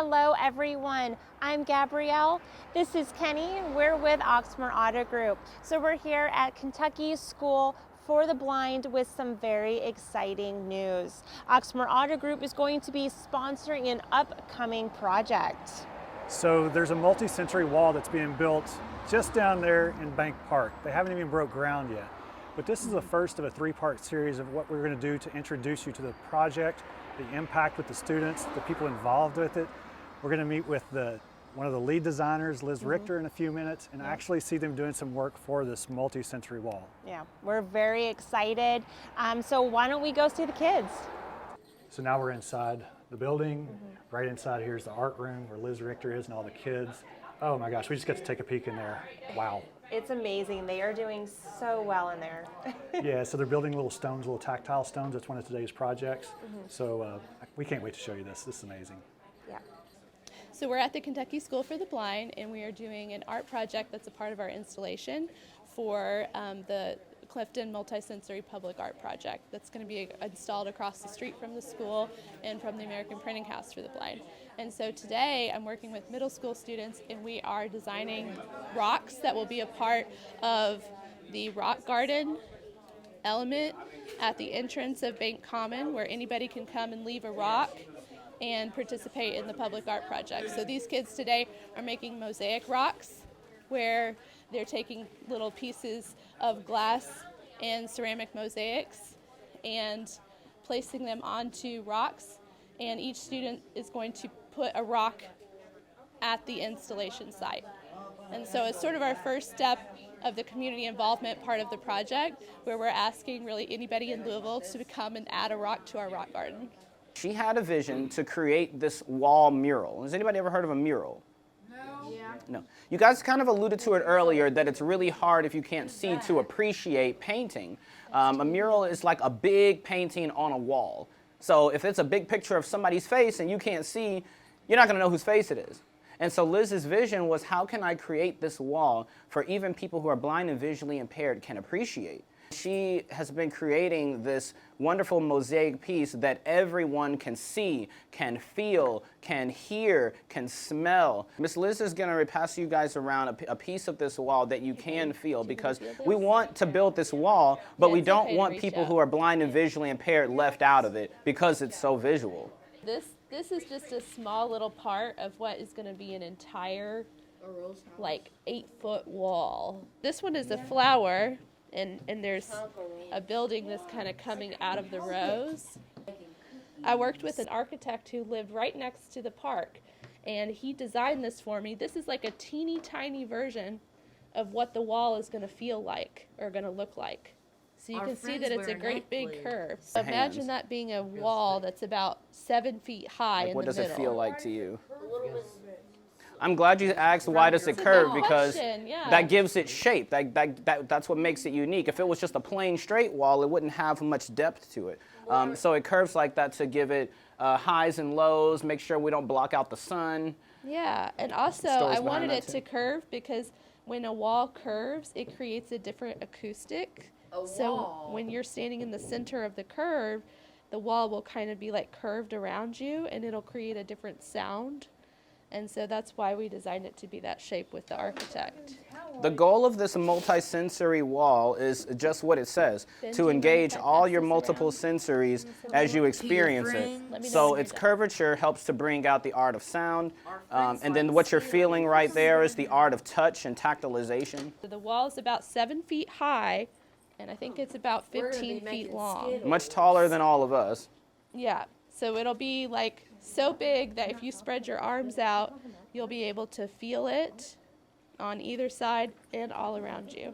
Hello everyone, I'm Gabrielle. This is Kenny. We're with Oxmoor Auto Group. So we're here at Kentucky School for the Blind with some very exciting news. Oxmoor Auto Group is going to be sponsoring an upcoming project. So there's a multi-sensory wall that's being built just down there in Bank Park. They haven't even broke ground yet. But this is the first of a three-part series of what we're going to do to introduce you to the project, the impact with the students, the people involved with it. We're going to meet with one of the lead designers, Liz Richter, in a few minutes, and actually see them doing some work for this multi-sensory wall. Yeah, we're very excited. So why don't we go see the kids? So now we're inside the building. Right inside here is the art room where Liz Richter is and all the kids. Oh my gosh, we just got to take a peek in there. Wow. It's amazing. They are doing so well in there. Yeah, so they're building little stones, little tactile stones. That's one of today's projects. So we can't wait to show you this. This is amazing. Yeah. So we're at the Kentucky School for the Blind, and we are doing an art project that's a part of our installation for the Clifton Multisensory Public Art Project that's going to be installed across the street from the school and from the American Printing House for the Blind. And so today I'm working with middle school students, and we are designing rocks that will be a part of the rock garden element at the entrance of Bank Common, where anybody can come and leave a rock and participate in the public art project. So these kids today are making mosaic rocks, where they're taking little pieces of glass and ceramic mosaics and placing them onto rocks, and each student is going to put a rock at the installation site. And so it's sort of our first step of the community involvement part of the project, where we're asking really anybody in Louisville to come and add a rock to our rock garden. She had a vision to create this wall mural. Has anybody ever heard of a mural? No. You guys kind of alluded to it earlier that it's really hard if you can't see to appreciate painting. A mural is like a big painting on a wall. So if it's a big picture of somebody's face and you can't see, you're not going to know whose face it is. And so Liz's vision was, how can I create this wall for even people who are blind and visually impaired can appreciate? She has been creating this wonderful mosaic piece that everyone can see, can feel, can hear, can smell. Miss Liz is going to pass you guys around a piece of this wall that you can feel, because we want to build this wall, but we don't want people who are blind and visually impaired left out of it because it's so visual. This is just a small little part of what is going to be an entire, like, 8-foot wall. This one is a flower. And there's a building that's kind of coming out of the rows. I worked with an architect who lived right next to the park, and he designed this for me. This is like a teeny tiny version of what the wall is going to feel like or going to look like. So you can see that it's a great big curve. So imagine that being a wall that's about 7 feet high in the middle. What does it feel like to you? I'm glad you asked why does it curve, because that gives it shape. That's what makes it unique. If it was just a plain straight wall, it wouldn't have much depth to it. So it curves like that to give it highs and lows, make sure we don't block out the sun. Yeah, and also I wanted it to curve because when a wall curves, it creates a different acoustic. So when you're standing in the center of the curve, the wall will kind of be like curved around you, and it'll create a different sound. And so that's why we designed it to be that shape with the architect. The goal of this multi-sensory wall is just what it says, to engage all your multiple sensories as you experience it. So its curvature helps to bring out the art of sound, and then what you're feeling right there is the art of touch and tactilization. The wall is about 7 feet high, and I think it's about 15 feet long. Much taller than all of us. Yeah, so it'll be like so big that if you spread your arms out, you'll be able to feel it on either side and all around you.